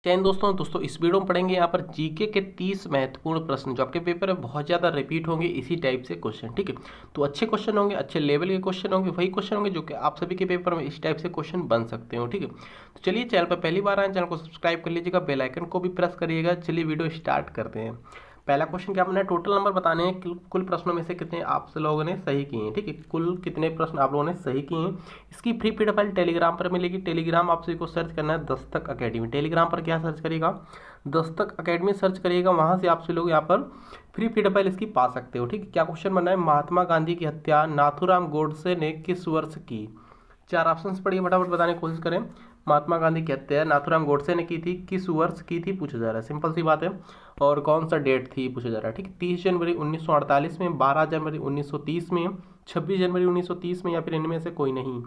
चैन दोस्तों इस वीडियो में पढ़ेंगे यहाँ पर जीके के 30 महत्वपूर्ण प्रश्न जो आपके पेपर में बहुत ज़्यादा रिपीट होंगे इसी टाइप से क्वेश्चन। ठीक है, तो अच्छे क्वेश्चन होंगे, अच्छे लेवल के क्वेश्चन होंगे, वही क्वेश्चन होंगे जो कि आप सभी के पेपर में इस टाइप से क्वेश्चन बन सकते हो। ठीक है, तो चलिए चैनल पर पहली बार आए, चैनल को सब्सक्राइब कर लीजिएगा, बेल आइकन को भी प्रेस करिएगा। चलिए वीडियो स्टार्ट करते हैं। पहला क्वेश्चन क्या बनना है, टोटल नंबर बताने हैं कुल प्रश्नों में से कितने आप लोगों ने सही किए हैं। ठीक है, कुल कितने प्रश्न आप लोगों ने सही किए हैं। इसकी फ्री पीडीएफ फाइल टेलीग्राम पर मिलेगी। टेलीग्राम आप सभी को सर्च करना है दस्तक अकेडमी। टेलीग्राम पर क्या सर्च करिएगा, दस्तक अकेडमी सर्च करिएगा, वहां से आप सभी लोग यहाँ पर फ्री पीडीएफ फाइल इसकी पा सकते हो। ठीक है, क्या क्वेश्चन बनना है, महात्मा गांधी की हत्या नाथूराम गोडसे ने किस वर्ष की। चार ऑप्शंस पढ़िए, फटाफट बताने की कोशिश करें। महात्मा गांधी की हत्या नाथूराम गोडसे ने की थी, किस वर्ष की थी पूछा जा रहा है, सिंपल सी बात है। और कौन सा डेट थी पूछा जा रहा है। ठीक है, 30 जनवरी 1948 में, 12 जनवरी 1930 में, 26 जनवरी 1930 में, या फिर इनमें से कोई नहीं।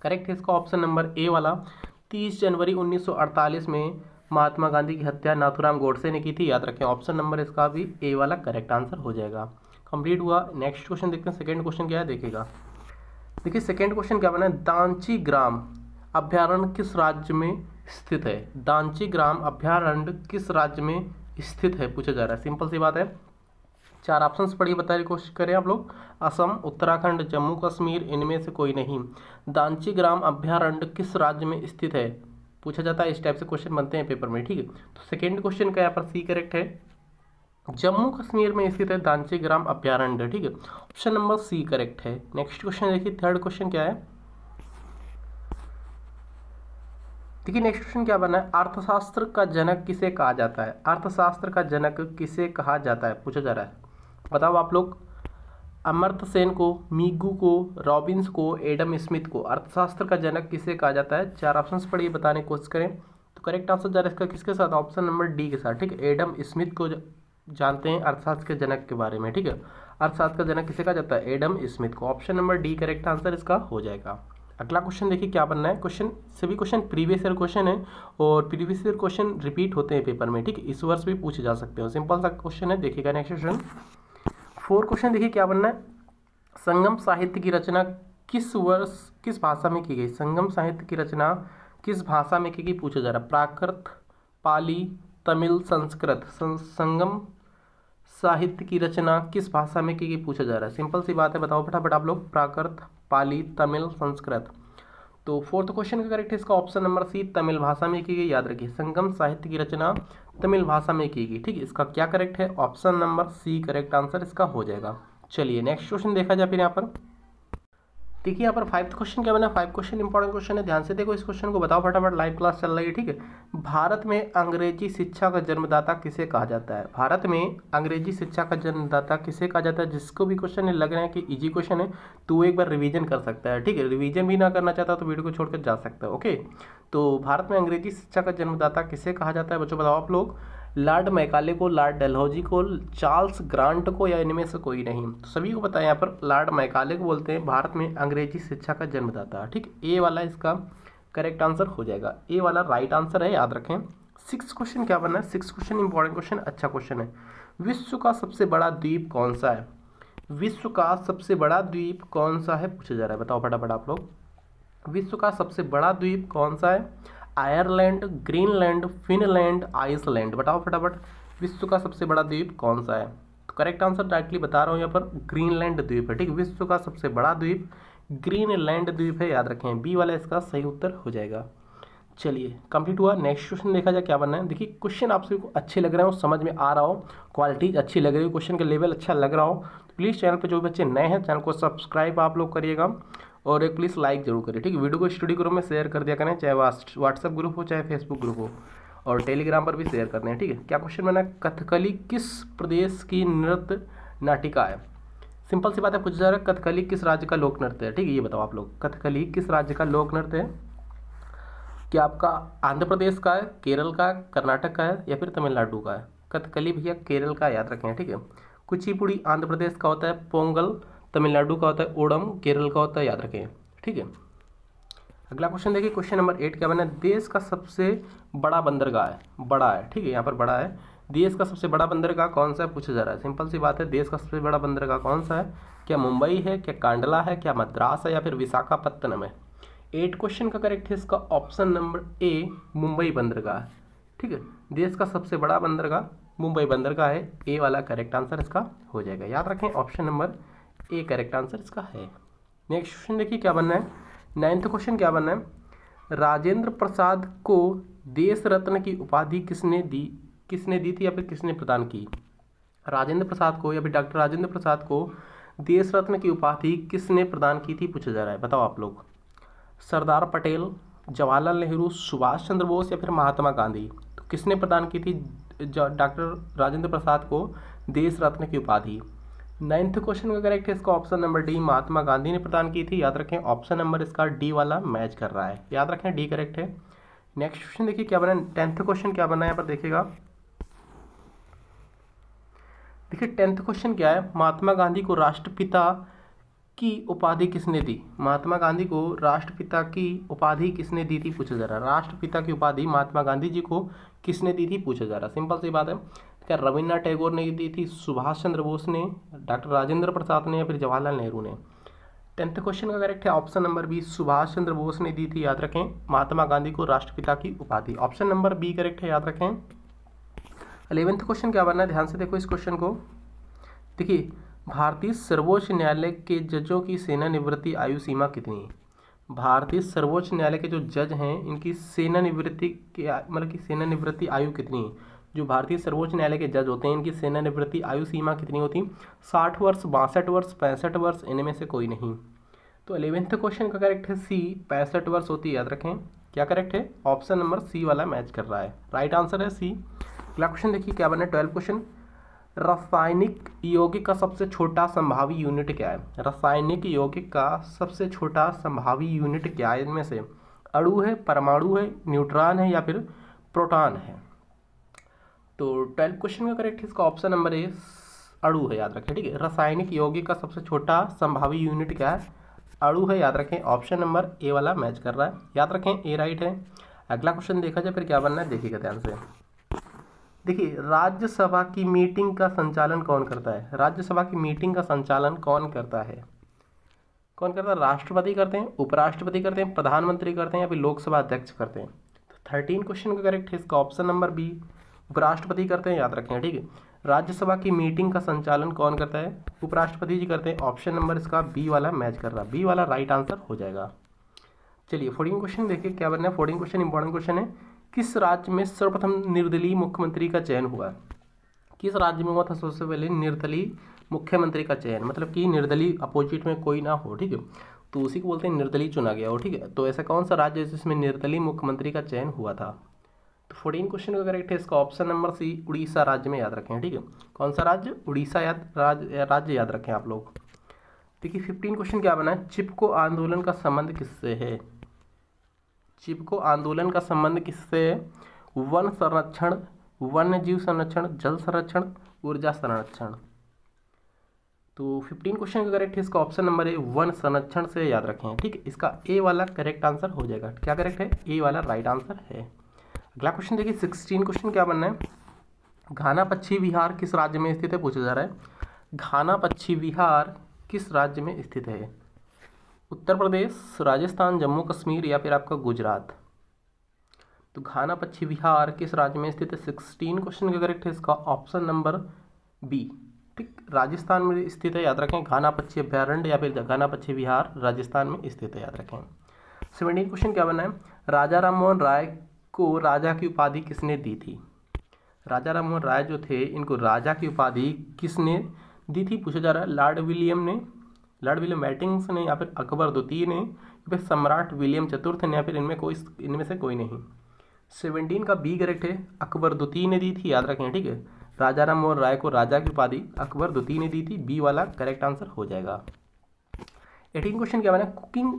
करेक्ट है इसका ऑप्शन नंबर ए वाला, 30 जनवरी 1948 में महात्मा गांधी की हत्या नाथूराम गोडसे ने की थी। याद रखें, ऑप्शन नंबर इसका भी ए वाला करेक्ट आंसर हो जाएगा। कंप्लीट हुआ। नेक्स्ट क्वेश्चन देखते हैं, सेकंड क्वेश्चन क्या है देखिएगा। देखिए सेकंड क्वेश्चन क्या बना है, दांची ग्राम अभ्यारण्य किस राज्य में स्थित है। दांची ग्राम अभ्यारण्य किस राज्य में स्थित है पूछा जा रहा है, सिंपल सी बात है। चार ऑप्शंस पढ़िए, बताने की कोशिश करें आप लोग। असम, उत्तराखंड, जम्मू कश्मीर, इनमें से कोई नहीं। दांची ग्राम अभ्यारण्य किस राज्य में स्थित है पूछा जाता है, इस टाइप से क्वेश्चन बनते हैं पेपर में। ठीक है, तो सेकेंड क्वेश्चन का यहाँ पर सी करेक्ट है, जम्मू कश्मीर में स्थित है दांची ग्राम अभ्यारण्य। ठीक है, ऑप्शन नंबर सी करेक्ट है। नेक्स्ट क्वेश्चन देखिए, थर्ड क्वेश्चन क्या है। देखिए नेक्स्ट क्वेश्चन क्या बना है, अर्थशास्त्र का जनक किसे कहा जाता है। अर्थशास्त्र का जनक किसे कहा जाता है पूछा जा रहा है, बताओ आप लोग। अमर्त्य सेन को, मीगू को, रॉबिन्स को, एडम स्मिथ को। अर्थशास्त्र का जनक किसे कहा जाता है, चार ऑप्शंस पढ़िए, बताने की कोशिश करें। तो करेक्ट आंसर जा रहा है इसका किसके साथ, ऑप्शन नंबर डी के साथ। ठीक है, एडम स्मिथ को जानते हैं अर्थशास्त्र के जनक के बारे में। ठीक है, अर्थशास्त्र का जनक किसे कहा जाता है, एडम स्मिथ को। Option number D correct answer इसका हो जाएगा। अगला क्वेश्चन देखिए क्या बनना है, क्वेश्चन सभी क्वेश्चन प्रीवियस ईयर क्वेश्चन है और प्रीवियस ईयर क्वेश्चन रिपीट होते हैं पेपर में। ठीक है, इस वर्ष भी पूछे जा सकते हो, सिंपल सा क्वेश्चन है। देखिएगा नेक्स्ट क्वेश्चन, फोर्थ क्वेश्चन देखिए क्या बनना है, संगम साहित्य की रचना किस वर्ष किस भाषा में की गई। संगम साहित्य की रचना किस भाषा में की गई पूछा जा रहा है, प्राकृत, पाली, तमिल, संस्कृत। संगम साहित्य की रचना किस भाषा में की गई पूछा जा रहा है, सिंपल सी बात है, बताओ फटाफट आप लोग। प्राकृत, पाली, तमिल, संस्कृत। तो फोर्थ क्वेश्चन का करेक्ट है इसका ऑप्शन नंबर सी, तमिल भाषा में की गई। याद रखिए, संगम साहित्य की रचना तमिल भाषा में की गई। ठीक है, इसका क्या करेक्ट है, option number C correct answer इसका हो जाएगा। चलिए नेक्स्ट क्वेश्चन देखा जाए फिर यहाँ पर। देखिए यहाँ पर फाइव क्वेश्चन क्या बना, फाइव क्वेश्चन इंपॉर्टेंट क्वेश्चन है, ध्यान से देखो इस क्वेश्चन को, बताओ फटाफट, लाइव क्लास चल रही है। ठीक है, भारत में अंग्रेजी शिक्षा का जन्मदाता किसे कहा जाता है। भारत में अंग्रेजी शिक्षा का जन्मदाता किसे कहा जाता है। जिसको भी क्वेश्चन लग रहा है कि इजी क्वेश्चन है तो वो एक बार रिवीजन कर सकता है। ठीक है, रिवीजन भी ना करना चाहता तो वीडियो को छोड़कर जा सकता है। ओके, तो भारत में अंग्रेजी शिक्षा का जन्मदाता किसे कहा जाता है बच्चों, बताओ आप लोग। लॉर्ड मैकाले को, लॉर्ड डलहौजी को, चार्ल्स ग्रांट को, या इनमें से कोई नहीं। तो सभी को पता है यहाँ पर लॉर्ड मैकाले को बोलते हैं भारत में अंग्रेजी शिक्षा का जन्मदाता। ठीक, ए वाला इसका करेक्ट आंसर हो जाएगा, ए वाला राइट आंसर है, याद रखें। सिक्स क्वेश्चन क्या बनना है, सिक्स क्वेश्चन इंपॉर्टेंट क्वेश्चन, अच्छा क्वेश्चन है। विश्व का सबसे बड़ा द्वीप कौन सा है। विश्व का सबसे बड़ा द्वीप कौन सा है पूछा जा रहा है, बताओ फटाफट आप लोग। विश्व का सबसे बड़ा द्वीप कौन सा है, आयरलैंड, ग्रीनलैंड, फिनलैंड, आइसलैंड। बताओ फटाफट, विश्व का सबसे बड़ा द्वीप कौन सा है। तो करेक्ट आंसर डायरेक्टली बता रहा हूँ यहाँ पर, ग्रीनलैंड द्वीप है। ठीक, विश्व का सबसे बड़ा द्वीप ग्रीनलैंड द्वीप है, याद रखें, बी वाला इसका सही उत्तर हो जाएगा। चलिए कंप्लीट हुआ। नेक्स्ट क्वेश्चन देखा जाए क्या बनना है। देखिए क्वेश्चन आप सभी को अच्छे लग रहे हो, समझ में आ रहा हो, क्वालिटी अच्छी लग रही हो, क्वेश्चन का लेवल अच्छा लग रहा हो, तो प्लीज़ चैनल पर जो बच्चे नए हैं चैनल को सब्सक्राइब आप लोग करिएगा और एक प्लीज़ लाइक जरूर करिए। ठीक है, वीडियो को स्टडी ग्रुप में शेयर कर दिया करें, चाहे व्हाट्सएप ग्रुप हो चाहे फेसबुक ग्रुप हो, और टेलीग्राम पर भी शेयर करते हैं। ठीक है, क्या क्वेश्चन बना, कथकली किस प्रदेश की नृत्य नाटिका है। सिंपल सी बात है, पूछा जा रहा है कथकली किस राज्य का लोक नृत्य है। ठीक है, ये बताओ आप लोग, कथकली किस राज्य का लोक नृत्य है। क्या आपका आंध्र प्रदेश का है, केरल का, कर्नाटक का है, या फिर तमिलनाडु का है। कथकली भैया केरल का, याद रखें। ठीक है, कुचिपुड़ी आंध्र प्रदेश का होता है, पोंगल तमिलनाडु का होता है, ओडम केरल का होता है, याद रखें। ठीक है, अगला क्वेश्चन देखिए, क्वेश्चन नंबर 8 क्या बना है, देश का सबसे बड़ा बंदरगाह है, बड़ा है। ठीक है, यहाँ पर बड़ा है, देश का सबसे बड़ा बंदरगाह कौन सा है पूछा जा रहा है। सिंपल सी बात है, देश का सबसे बड़ा बंदरगाह कौन सा है, क्या मुंबई है, क्या कांडला है, क्या मद्रास है, या फिर विशाखापत्तनम है। 8 क्वेश्चन का करेक्ट है इसका ऑप्शन नंबर ए, मुंबई बंदरगाह। ठीक है। देश का सबसे बड़ा बंदरगाह मुंबई बंदरगाह है, ए वाला करेक्ट आंसर इसका हो जाएगा। याद रखें option number A correct answer इसका है। नेक्स्ट क्वेश्चन देखिए क्या बनना है, 9th क्वेश्चन क्या बनना है, राजेंद्र प्रसाद को देश रत्न की उपाधि किसने दी थी या फिर किसने प्रदान की। राजेंद्र प्रसाद को या फिर डॉक्टर राजेंद्र प्रसाद को देश रत्न की उपाधि किसने प्रदान की थी पूछा जा रहा है, बताओ आप लोग। सरदार पटेल, जवाहरलाल नेहरू, सुभाष चंद्र बोस या फिर महात्मा गांधी। तो किसने प्रदान की थी डॉक्टर राजेंद्र प्रसाद को देश रत्न की उपाधि। 9th क्वेश्चन का करेक्ट है इसका option number D, Mahatma Gandhi ने प्रदान की थी। याद रखें ऑप्शन नंबर इसका डी वाला मैच कर रहा है, याद रखें डी करेक्ट है। नेक्स्ट क्वेश्चन देखिए क्या बना, 10th क्वेश्चन क्या बना है यहाँ पर देखिएगा। देखिए 10th क्वेश्चन क्या है, महात्मा गांधी को राष्ट्रपिता की उपाधि किसने दी। महात्मा गांधी को राष्ट्रपिता की उपाधि किसने दी थी पूछा जा रहा है। राष्ट्रपिता की उपाधि महात्मा गांधी जी को किसने दी थी पूछा जा रहा है। सिंपल सी बात है, क्या रविन्द्रनाथ टैगोर ने दी थी, सुभाष चंद्र बोस ने, डॉक्टर राजेंद्र प्रसाद ने या फिर जवाहरलाल नेहरू ने। 10th क्वेश्चन का करेक्ट है option number B, Subhash Chandra Bose ने दी थी। याद रखें महात्मा गांधी को राष्ट्रपिता की उपाधि, ऑप्शन नंबर बी करेक्ट है, याद रखें। 11th क्वेश्चन क्या बनना है, ध्यान से देखो इस क्वेश्चन को। देखिए भारतीय सर्वोच्च न्यायालय के जजों की सेवानिवृत्ति आयु सीमा कितनी है। भारतीय सर्वोच्च न्यायालय के जो जज हैं इनकी सेवानिवृत्ति मतलब कि सेवानिवृत्ति आयु कितनी है। जो भारतीय सर्वोच्च न्यायालय के जज होते हैं इनकी सेवानिवृत्ति आयु सीमा कितनी होती, 60 वर्ष, 62 वर्ष, 65 वर्ष, इनमें से कोई नहीं। तो 11th क्वेश्चन का करेक्ट है सी, 65 वर्ष होती है। याद रखें क्या करेक्ट है, ऑप्शन नंबर सी वाला मैच कर रहा है, राइट आंसर है सी। अगला क्वेश्चन देखिए क्या बना है, 12th क्वेश्चन, रासायनिक यौगिक का सबसे छोटा संभावी यूनिट क्या है। रासायनिक यौगिक का सबसे छोटा संभावी यूनिट क्या है, इनमें से अणु है, परमाणु है, न्यूट्रॉन है या फिर प्रोटॉन है। तो 12th क्वेश्चन का करेक्ट इसका ऑप्शन नंबर ए अणु है, याद रखें, ठीक है। रासायनिक यौगिक का सबसे छोटा संभावी यूनिट क्या है, अणु है, याद रखें ऑप्शन नंबर ए वाला मैच कर रहा है, याद रखें ए राइट है। अगला क्वेश्चन देखा जाए फिर क्या बनना है, देखिएगा ध्यान से। देखिए राज्यसभा की मीटिंग का संचालन कौन करता है। राज्यसभा की मीटिंग का संचालन कौन करता है, कौन करता है, राष्ट्रपति करते हैं, उपराष्ट्रपति करते हैं, प्रधानमंत्री करते हैं या फिर लोकसभा अध्यक्ष करते हैं। तो 13 क्वेश्चन का करेक्ट है इसका ऑप्शन नंबर बी, उपराष्ट्रपति करते हैं, याद रखें, ठीक है। राज्यसभा की मीटिंग का संचालन कौन करता है, उपराष्ट्रपति जी करते हैं, ऑप्शन नंबर इसका बी वाला मैच कर रहा है, बी वाला राइट आंसर हो जाएगा। चलिए 14 क्वेश्चन देखिए क्या बनना है। 14 क्वेश्चन इंपॉर्टेंट क्वेश्चन है, किस राज्य में सर्वप्रथम निर्दलीय मुख्यमंत्री का चयन हुआ। किस राज्य में हुआ था सबसे पहले निर्दलीय मुख्यमंत्री का चयन, मतलब कि निर्दलीय अपोजिट में कोई ना हो, ठीक है, तो उसी को बोलते हैं निर्दलीय चुना गया हो, ठीक है। तो ऐसा कौन सा राज्य है जिसमें निर्दलीय मुख्यमंत्री का चयन हुआ था। तो 14 क्वेश्चन का करेक्ट है इसका ऑप्शन नंबर सी, उड़ीसा राज्य में, याद रखें, ठीक है। कौन सा राज्य, उड़ीसा राज्य याद रखें आप लोग। देखिए 15 क्वेश्चन क्या बना है, चिपको आंदोलन का संबंध किससे है। चिपको आंदोलन का संबंध किससे है, वन संरक्षण, वन्य जीव संरक्षण, जल संरक्षण, ऊर्जा संरक्षण। तो 15 क्वेश्चन का करेक्ट है इसका ऑप्शन नंबर ए, वन संरक्षण से, याद रखें, ठीक है। इसका ए वाला करेक्ट आंसर हो जाएगा, क्या करेक्ट है, ए वाला राइट आंसर है। अगला क्वेश्चन देखिए 16 क्वेश्चन क्या बनना है, घाना पक्षी विहार किस राज्य में स्थित है पूछा जा रहा है। घाना पक्षी विहार किस राज्य में स्थित है, उत्तर प्रदेश, राजस्थान, जम्मू कश्मीर या फिर आपका गुजरात। तो घाना पक्षी विहार किस राज्य में स्थित है, 16 क्वेश्चन का करेक्ट है इसका ऑप्शन नंबर बी, ठीक, राजस्थान में स्थित है, याद रखें, घाना पक्षी अभ्यारण्य या फिर घाना पक्षी विहार राजस्थान में स्थित है, याद रखें। 17 क्वेश्चन क्या बना है, राजा राम मोहन राय को राजा की उपाधि किसने दी थी। राजा राम मोहन राय जो थे इनको राजा की उपाधि किसने दी थी पूछा जा रहा है। लॉर्ड विलियम हैस्टिंग्स ने या फिर अकबर द्वितीय ने या फिर सम्राट विलियम चतुर्थ ने या फिर इनमें से कोई नहीं। 17 का बी करेक्ट है, अकबर द्वितीय ने दी थी, याद रखें, ठीक है। राजा राम मोहन राय को राजा की उपाधि अकबर द्वितीय ने दी थी, बी वाला करेक्ट आंसर हो जाएगा। 18 क्वेश्चन क्या बना, कुकिंग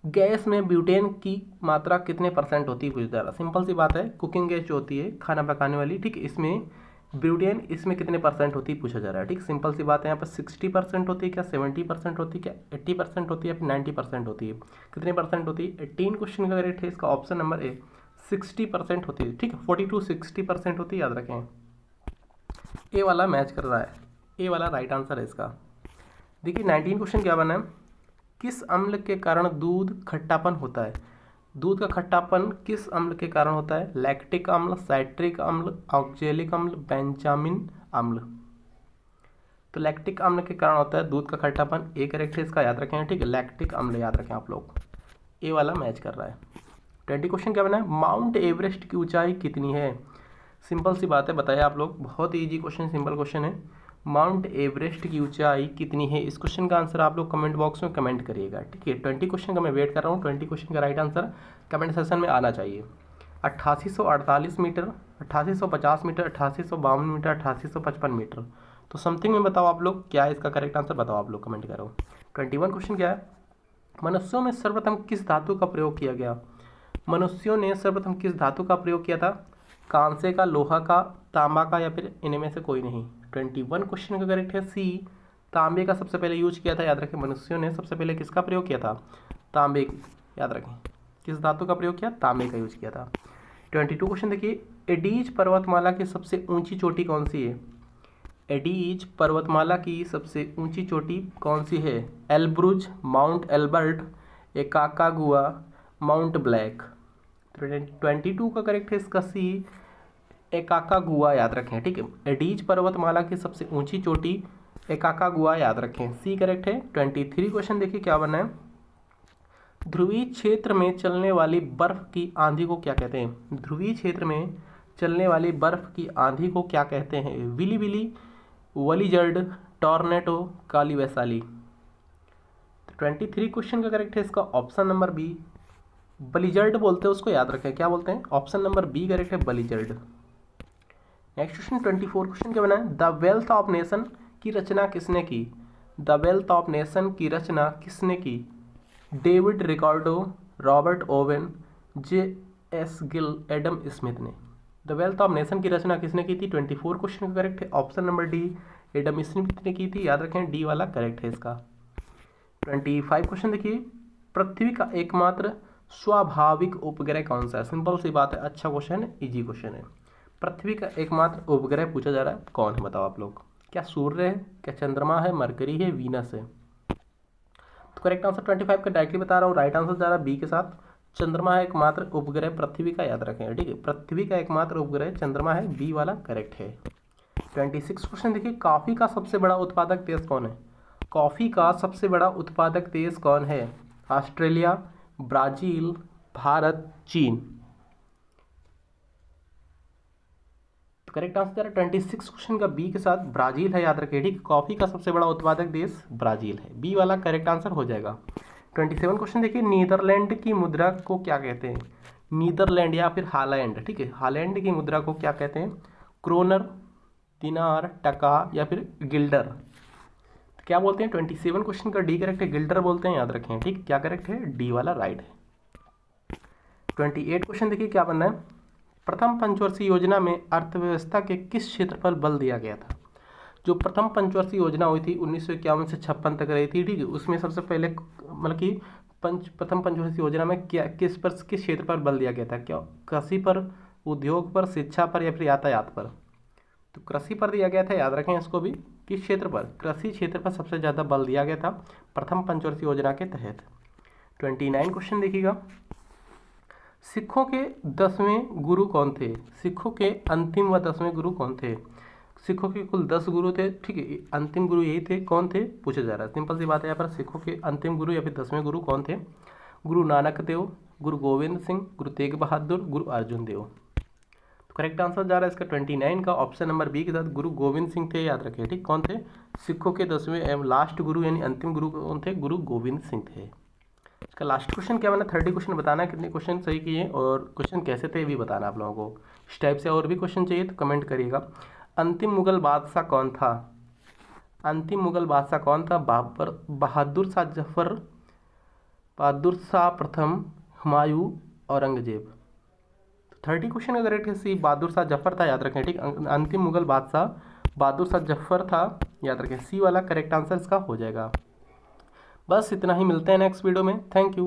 गैस में ब्यूटेन की मात्रा कितने % होती है पूछा जा रहा। सिंपल सी बात है, कुकिंग गैस जो होती है खाना पकाने वाली, ठीक, इसमें ब्यूटेन इसमें कितने % होती है पूछा जा रहा है, ठीक। सिंपल सी बात है, यहाँ पर 60% होती है क्या, 70% होती है क्या, 80% होती है या फिर 90% होती है, कितने % होती है। 18 क्वेश्चन का करेक्ट है इसका ऑप्शन नंबर ए, 60% होती है, ठीक है, 40 to 60% होती है, याद रखें, ए वाला मैच कर रहा है, ए वाला राइट आंसर है इसका। देखिए 19 क्वेश्चन क्या बना है, किस अम्ल के कारण दूध खट्टापन होता है। दूध का खट्टापन किस अम्ल के कारण होता है? लैक्टिक अम्ल, साइट्रिक अम्ल, ऑक्जेलिक अम्ल, बेंजामिन अम्ल। तो लैक्टिक अम्ल के कारण होता है दूध का खट्टापन। ए करेक्ट है इसका, याद रखें, ठीक है, लैक्टिक अम्ल याद रखें आप लोग, ए वाला मैच कर रहा है। 20 क्वेश्चन क्या बना है? माउंट एवरेस्ट की ऊंचाई कितनी है? सिंपल सी बात है, बताइए आप लोग, बहुत ईजी क्वेश्चन, सिंपल क्वेश्चन है। माउंट एवरेस्ट की ऊंचाई कितनी है? इस क्वेश्चन का आंसर आप लोग कमेंट बॉक्स में कमेंट करिएगा, ठीक है। 20 क्वेश्चन का मैं वेट कर रहा हूँ, 20 क्वेश्चन का राइट आंसर कमेंट सेक्शन में आना चाहिए। 8848 मीटर, 8850 मीटर, 8852 मीटर, 8855 मीटर, तो समथिंग में बताओ आप लोग क्या है इसका करेक्ट आंसर, बताओ आप लोग कमेंट करो। 21 क्वेश्चन क्या है? मनुष्यों में सर्वप्रथम किस धातु का प्रयोग किया गया? मनुष्यों ने सर्वप्रथम किस धातु का प्रयोग किया था? कांसे का, लोहा का, तांबा का, या फिर इनमें से कोई नहीं? 21 क्वेश्चन का करेक्ट है सी, तांबे का सबसे पहले यूज किया था, याद रखें। मनुष्यों ने सबसे पहले किसका प्रयोग किया था? तांबे, याद रखें, किस धातु का प्रयोग किया? तांबे का यूज किया था। 22 क्वेश्चन देखिए, एडीज पर्वतमाला की सबसे ऊंची चोटी कौन सी है? एडीज पर्वतमाला की सबसे ऊंची चोटी कौन सी है? एलब्रुज, माउंट एल्बर्ट, एकाकागुआ, माउंट ब्लैक। 22 का करेक्ट है इसका सी, एकाकागुआ, याद रखें, ठीक है। एडीज पर्वतमाला की सबसे ऊंची चोटी एकाकागुआ, याद रखें, सी करेक्ट है। 23 क्वेश्चन देखिए क्या बना है? ध्रुवीय क्षेत्र में चलने वाली बर्फ की आंधी को क्या कहते हैं? ध्रुवीय क्षेत्र में चलने वाली बर्फ की आंधी को क्या कहते हैं? विली विली, वलीजर्ड, टॉर्नेटो, काली वैशाली। 23 क्वेश्चन का करेक्ट है इसका ऑप्शन नंबर बी, बलिजर्ड बोलते हैं उसको, याद रखें, क्या बोलते हैं? ऑप्शन नंबर बी करेक्ट है, बलिजर्ड। नेक्स्ट क्वेश्चन 24 क्वेश्चन क्या बना है? द वेल्थ ऑफ नेशन की रचना किसने की? द वेल्थ ऑफ नेशन की रचना किसने की? David Ricardo, Robert Owen, J S Gill, Adam Smith ने। द वेल्थ ऑफ नेशन की रचना किसने की थी? 24 क्वेश्चन का करेक्ट है option number D, Adam Smith ने की थी, याद रखें, डी वाला करेक्ट है इसका। 25 क्वेश्चन देखिए, पृथ्वी का एकमात्र स्वाभाविक उपग्रह कौन सा है? सिंपल सी बात है, अच्छा क्वेश्चन है, इजी क्वेश्चन है। पृथ्वी का एकमात्र उपग्रह पूछा जा रहा है, कौन है बताओ आप लोग? क्या सूर्य है, क्या चंद्रमा है, मरकरी है, वीनस है? तो करेक्ट आंसर 25 का डायरेक्टली बता रहा हूँ, राइट आंसर जा रहा है बी के साथ, चंद्रमा है एकमात्र उपग्रह पृथ्वी का, याद रखें, ठीक है। पृथ्वी का एकमात्र उपग्रह चंद्रमा है, बी वाला करेक्ट है। 26 क्वेश्चन देखिए, कॉफी का सबसे बड़ा उत्पादक देश कौन है? कॉफी का सबसे बड़ा उत्पादक देश कौन है? ऑस्ट्रेलिया, ब्राजील, भारत, चीन। तो करेक्ट आंसर 26 क्वेश्चन का बी के साथ ब्राजील है, याद रखिए, ठीक। कॉफी का सबसे बड़ा उत्पादक देश ब्राजील है, बी वाला करेक्ट आंसर हो जाएगा। 27 क्वेश्चन देखिए, नीदरलैंड की मुद्रा को क्या कहते हैं? नीदरलैंड या फिर हालैंड, ठीक है, हालैंड की मुद्रा को क्या कहते हैं? क्रोनर, दिनार, टका, या फिर गिल्डर। तो क्या बोलते हैं? 27 क्वेश्चन का डी करेक्ट है, गिल्डर बोलते हैं, याद रखें, ठीक, क्या करेक्ट है? डी वाला राइट है। 28 क्वेश्चन देखिए क्या बनना है? प्रथम पंचवर्षीय योजना में अर्थव्यवस्था के किस क्षेत्र पर बल दिया गया था? जो प्रथम पंचवर्षीय योजना हुई थी 1951 से 56 तक रही थी, ठीक है, उसमें सबसे पहले मतलब कि प्रथम पंचवर्षीय योजना में क्या किस क्षेत्र पर बल दिया गया था? क्या कृषि पर, उद्योग पर, शिक्षा पर, या फिर यातायात पर? तो कृषि पर दिया गया था, याद रखें इसको भी, किस क्षेत्र पर? कृषि क्षेत्र पर सबसे ज़्यादा बल दिया गया था प्रथम पंचवर्षीय योजना के तहत। 29 क्वेश्चन देखिएगा, सिखों के 10वें गुरु कौन थे? सिखों के अंतिम व 10वें गुरु कौन थे? सिखों के कुल 10 गुरु थे, ठीक है, अंतिम गुरु यही थे, कौन थे पूछा जा रहा है। सिंपल सी बात है, यहाँ पर सिखों के अंतिम गुरु या फिर 10वें गुरु कौन थे? गुरु नानक देव, गुरु गोविंद सिंह, गुरु तेग बहादुर, गुरु अर्जुन देव। तो करेक्ट आंसर जा रहा है इसका 29 का ऑप्शन नंबर बी के साथ, गुरु गोविंद सिंह थे, याद रखिए, ठीक। कौन थे? सिखों के 10वें एवं लास्ट गुरु यानी अंतिम गुरु कौन थे? गुरु गोविंद सिंह थे। इसका लास्ट क्वेश्चन क्या बना? 30 क्वेश्चन बताना है, कितने क्वेश्चन सही किए और क्वेश्चन कैसे थे भी बताना आप लोगों को। इस टाइप से और भी क्वेश्चन चाहिए तो कमेंट करिएगा। अंतिम मुगल बादशाह कौन था? अंतिम मुगल बादशाह कौन था? बहादुर शाह जफर, बहादुर शाह प्रथम, हुमायूं, औरंगजेब। 30 क्वेश्चन का करेक्ट है सी, बहादुर शाह जफर था, याद रखें, ठीक। अंतिम मुगल बादशाह बहादुर शाह जफर था, याद रखें, सी वाला करेक्ट आंसर इसका हो जाएगा। बस इतना ही, मिलते हैं नेक्स्ट वीडियो में, थैंक यू।